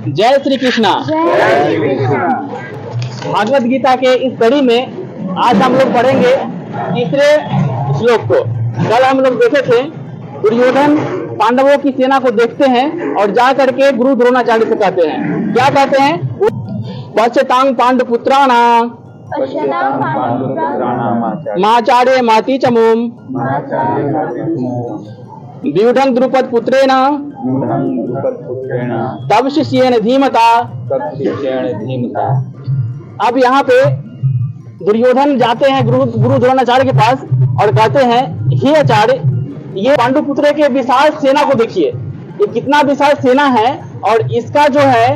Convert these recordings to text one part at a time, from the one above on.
जय श्री कृष्णा। भागवत गीता के इस कड़ी में आज हम लोग पढ़ेंगे तीसरे श्लोक को। कल हम लोग देखे थे दुर्योधन पांडवों की सेना को देखते हैं और जा करके गुरु द्रोणाचार्य से कहते हैं, क्या कहते हैं? पश्यतां पांडुपुत्राणां माचार्य माति चमुम व्यूढ़ं द्रुपद पुत्रेण तब शिष्येन धीमता। अब यहाँ पे दुर्योधन जाते हैं गुरु द्रोणाचार्य के पास और कहते हैं, हे आचार्य, ये पांडुपुत्र के विशाल सेना को देखिए, ये कितना विशाल सेना है और इसका जो है,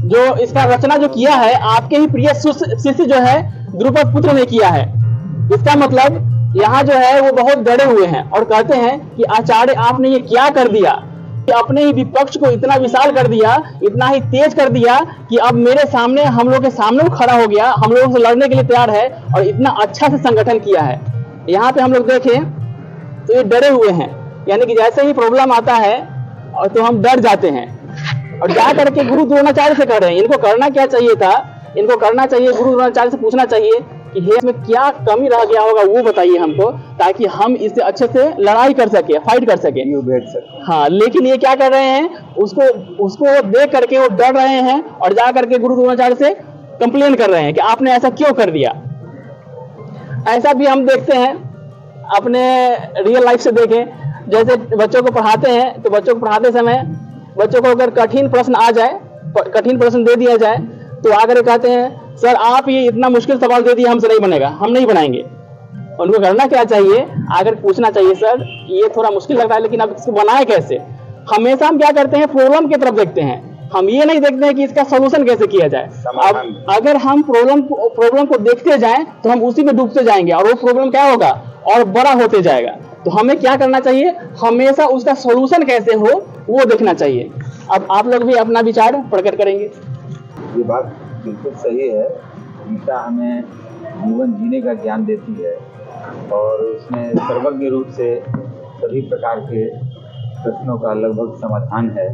जो इसका रचना जो किया है आपके ही प्रिय शिष्य जो है द्रुपद पुत्र ने किया है। इसका मतलब यहाँ जो है वो बहुत डरे हुए हैं और कहते हैं कि आचार्य आपने ये क्या कर दिया कि अपने ही विपक्ष को इतना विशाल कर दिया, इतना ही तेज कर दिया कि अब मेरे सामने, हम लोग के सामने वो खड़ा हो गया, हम लोगों से लड़ने के लिए तैयार है और इतना अच्छा से संगठन किया है। यहाँ पे हम लोग देखें तो ये डरे हुए हैं, यानी कि जैसे ही प्रॉब्लम आता है और तो हम डर जाते हैं और जा करके गुरु द्रोणाचार्य से कह रहे हैं। इनको करना क्या चाहिए था? इनको करना चाहिए, गुरु द्रोणाचार्य से पूछना चाहिए कि हे इसमें क्या कमी रह गया होगा वो बताइए हमको, ताकि हम इससे अच्छे से लड़ाई कर सके, फाइट कर सके। हाँ, लेकिन ये क्या कर रहे हैं, उसको देख करके वो डर रहे हैं और जा करके गुरु द्रोणाचार्य से कंप्लेन कर रहे हैं कि आपने ऐसा क्यों कर दिया। ऐसा भी हम देखते हैं अपने रियल लाइफ से। देखें, जैसे बच्चों को पढ़ाते हैं तो बच्चों को पढ़ाते समय बच्चों को अगर कठिन प्रश्न आ जाए, कठिन प्रश्न दे दिया जाए तो आकर कहते हैं, सर आप ये इतना मुश्किल सवाल दे दिया, हमसे नहीं बनेगा, हम नहीं बनाएंगे। उनको करना क्या चाहिए? आकर पूछना चाहिए, सर ये थोड़ा मुश्किल लग रहा है लेकिन अब इसको बनाए कैसे। हमेशा हम क्या करते हैं, प्रॉब्लम की तरफ देखते हैं, हम ये नहीं देखते हैं कि इसका सोल्यूशन कैसे किया जाए। अब अगर हम प्रॉब्लम को देखते जाएं तो हम उसी में डूबते जाएंगे और वो प्रॉब्लम क्या होगा, और बड़ा होते जाएगा। तो हमें क्या करना चाहिए, हमेशा उसका सोल्यूशन कैसे हो वो देखना चाहिए। अब आप लोग भी अपना विचार प्रकट करेंगे। ये बात बिल्कुल सही है। गीता हमें जीवन जीने का ज्ञान देती है और उसमें सर्वज्ञ रूप से सभी प्रकार के प्रश्नों का लगभग समाधान है।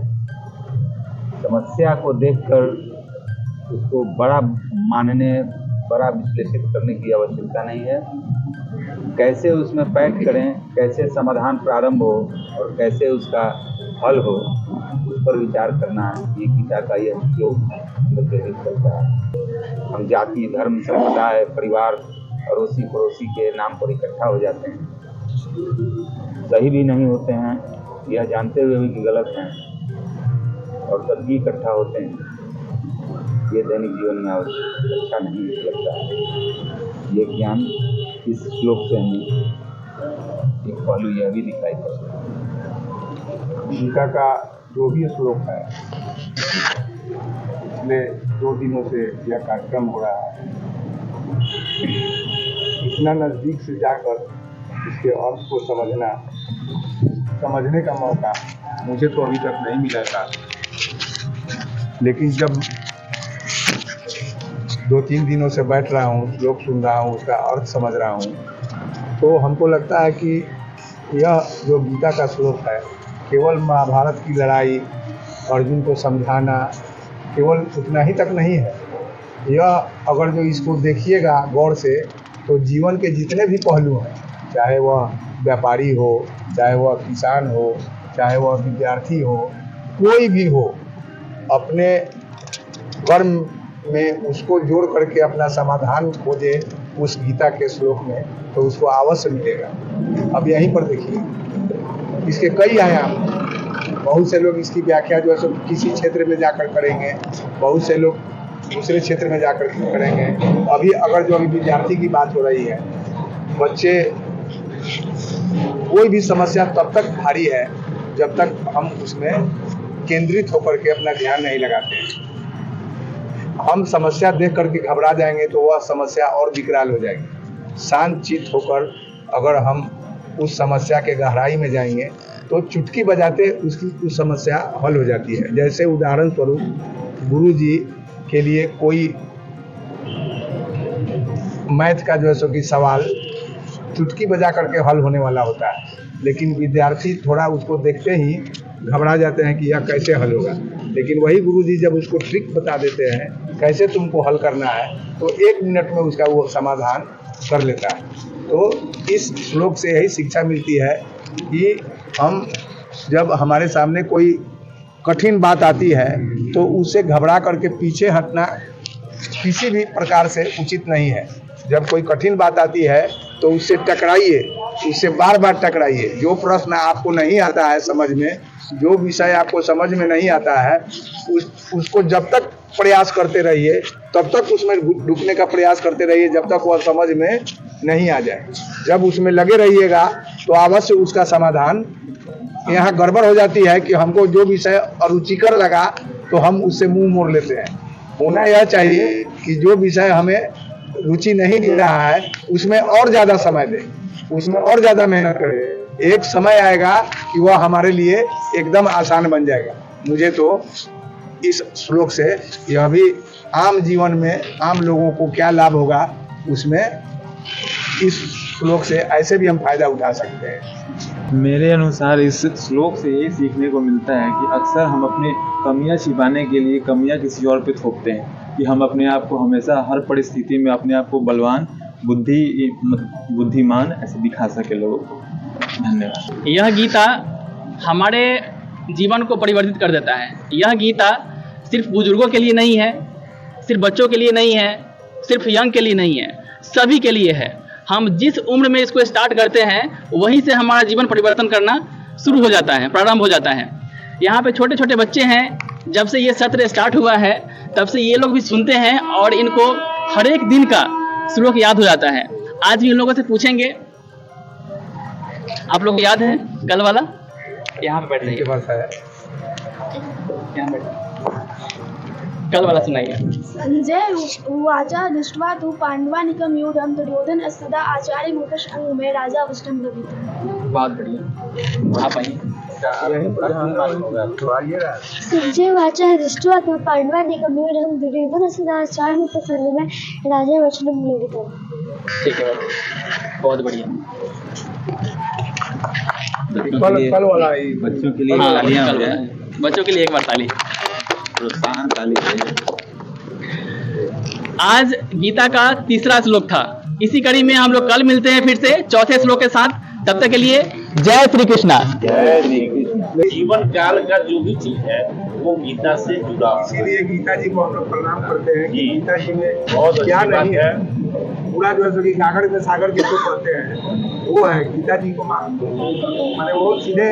समस्या को देखकर उसको बड़ा मानने, बड़ा विश्लेषित करने की आवश्यकता नहीं है। कैसे उसमें पैठ करें, कैसे समाधान प्रारंभ हो और कैसे उसका हल हो, उस पर विचार करना, ये गीता का यह श्लोक निर्देशित करता है। हम जाति, धर्म, संप्रदाय, परिवार, अड़ोसी पड़ोसी के नाम पर इकट्ठा हो जाते हैं, सही भी नहीं होते हैं, यह जानते हुए भी कि गलत हैं, और तब भी इकट्ठा होते हैं। ये दैनिक जीवन में अच्छा नहीं लगता है। ये ज्ञान इस श्लोक से हमें एक पहलू यह भी दिखाई पड़ता है। गीता का जो भी श्लोक है, पिछले 2 दिनों से यह कार्यक्रम हो रहा है। इतना नज़दीक से जाकर इसके अर्थ को समझने का मौका मुझे तो अभी तक नहीं मिला था, लेकिन जब 2-3 दिनों से बैठ रहा हूँ, श्लोक सुन रहा हूँ, उसका अर्थ समझ रहा हूँ, तो हमको लगता है कि यह जो गीता का श्लोक है केवल महाभारत की लड़ाई, अर्जुन को समझाना, केवल उतना ही तक नहीं है। यह अगर जो इसको देखिएगा गौर से तो जीवन के जितने भी पहलू हैं, चाहे वह व्यापारी हो, चाहे वह किसान हो, चाहे वह विद्यार्थी हो, कोई भी हो, अपने कर्म में उसको जोड़ करके अपना समाधान खोजे उस गीता के श्लोक में, तो उसको अवश्य मिलेगा। अब यहीं पर देखिए, इसके कई आयाम। बहुत से लोग इसकी व्याख्या जो है सो किसी क्षेत्र में जाकर करेंगे, बहुत से लोग दूसरे क्षेत्र में जाकर करेंगे। अभी विद्यार्थी की बात हो रही है, बच्चे, कोई भी समस्या तब तक भारी है जब तक हम उसमें केंद्रित होकर के अपना ध्यान नहीं लगाते हैं। हम समस्या देख करके घबरा जाएंगे तो वह समस्या और विकराल हो जाएगी। शांत चित्त होकर अगर हम उस समस्या के गहराई में जाएंगे तो चुटकी बजाते उसकी उस समस्या हल हो जाती है। जैसे उदाहरण स्वरूप गुरुजी के लिए कोई मैथ का जो है सो कि सवाल चुटकी बजा करके हल होने वाला होता है, लेकिन विद्यार्थी थोड़ा उसको देखते ही घबरा जाते हैं कि यह कैसे हल होगा। लेकिन वही गुरुजी जब उसको ट्रिक बता देते हैं कैसे तुमको हल करना है, तो 1 मिनट में उसका वो समाधान कर लेता है। तो इस श्लोक से यही शिक्षा मिलती है कि हम जब हमारे सामने कोई कठिन बात आती है तो उससे घबरा करके पीछे हटना किसी भी प्रकार से उचित नहीं है। जब कोई कठिन बात आती है तो उससे टकराइए, उससे बार बार टकराइए। जो प्रश्न आपको नहीं आता है समझ में, जो विषय आपको समझ में नहीं आता है, उसको जब तक प्रयास करते रहिए, तब तक उसमें ढुकने का प्रयास करते रहिए जब तक वह समझ में नहीं आ जाए। जब उसमें लगे रहिएगा तो अवश्य उसका समाधान। यहाँ गड़बड़ हो जाती है कि हमको जो विषय अरुचिकर लगा तो हम उससे मुंह मोड़ लेते हैं। होना यह चाहिए कि जो विषय हमें रुचि नहीं दे रहा है उसमें और ज़्यादा समय दें, उसमें और ज़्यादा मेहनत करें। एक समय आएगा कि वह हमारे लिए एकदम आसान बन जाएगा। मुझे तो इस श्लोक से यह भी आम जीवन में आम लोगों को क्या लाभ होगा, उसमें इस श्लोक से ऐसे भी हम फायदा उठा सकते हैं। मेरे अनुसार इस श्लोक से ये सीखने को मिलता है कि अक्सर हम अपनी कमियां छिपाने के लिए कमियां किसी और पे थोपते हैं, कि हम अपने आप को हमेशा हर परिस्थिति में अपने आप को बलवान, बुद्धिमान ऐसे दिखा सके लोगों को। धन्यवाद। यह गीता हमारे जीवन को परिवर्तित कर देता है। यह गीता सिर्फ बुजुर्गों के लिए नहीं है, सिर्फ बच्चों के लिए नहीं है, सिर्फ यंग के लिए नहीं है, सभी के लिए है। हम जिस उम्र में इसको स्टार्ट करते हैं वहीं से हमारा जीवन परिवर्तन करना शुरू हो जाता है, प्रारंभ हो जाता है। यहाँ पे छोटे छोटे बच्चे हैं, जब से ये सत्र स्टार्ट हुआ है तब से ये लोग भी सुनते हैं और इनको हर एक दिन का श्लोक याद हो जाता है। आज भी इन लोगों से पूछेंगे, आप लोग को याद है कल वाला? यहाँ पे बैठ रही है, यहाँ बैठ, कल वाला सुनाइए। संजय उवाचा दृष्ट्वा तु पांडवानिकं यूढं दुर्योधनः सदा आचार्यमुपशंग में राजा अवष्टं ब्रवीत। बहुत बढ़िया, आप आइए। संजय उवाचा दृष्ट्वा तु पांडवानिकं यूढं दुर्योधनः सदा आचार्यमुपशंग में राजा अवष्टं ब्रवीत। ठीक है, बहुत बढ़िया। कल वाला बच्चों के लिए हाँ, तालियां हो जाए। बच्चों के लिए एक बार ताली, प्रोत्साहन ताली। आज गीता का तीसरा श्लोक था। इसी कड़ी में हम लोग कल मिलते हैं फिर से चौथे श्लोक के साथ। तब तक के लिए जय श्री कृष्णा। जय श्री कृष्ण। जीवन काल का जो भी चीज है वो गीता से जुड़ा हुआ है। इसीलिए गीता जी को हम लोग प्रणाम करते हैं कि गीता जी में बहुत क्या अच्छी बात नहीं है। पूरा जो है कागड़ में सागर जिसको पढ़ते हैं वो है गीता जी को मानते हैं। माने वो सीधे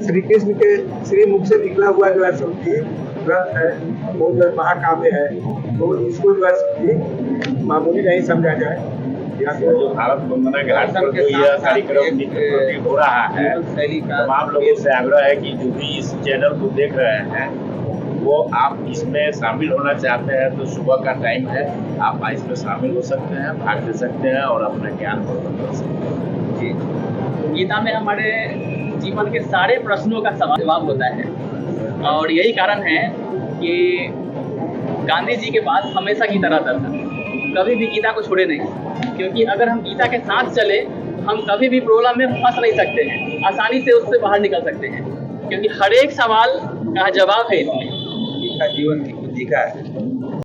श्री कृष्ण के श्री मुख से निकला हुआ जो है सबकी ग्रंथ है, वो जो है महाकाव्य है। तो इसको जो है मामूली नहीं समझा जाए। जो भारत वंदना घाट पर जो यह कार्यक्रम हो रहा है, तमाम लोगों से आग्रह है कि जो भी इस चैनल को देख रहे हैं वो आप इसमें शामिल होना चाहते हैं तो सुबह का टाइम है, आप इसमें शामिल हो सकते हैं, भाग ले सकते हैं और अपना ज्ञान वर्धन कर सकते हैं। गीता में हमारे जीवन के सारे प्रश्नों का जवाब होता है और यही कारण है कि गांधी जी के पास हमेशा गीता रहता था। कभी भी गीता को छोड़े नहीं, क्योंकि अगर हम गीता के साथ चले हम कभी भी प्रॉब्लम में फंस नहीं सकते हैं, आसानी से उससे बाहर निकल सकते हैं, क्योंकि हर एक सवाल का जवाब है इसमें। गीता जीवन की बुद्धि का है।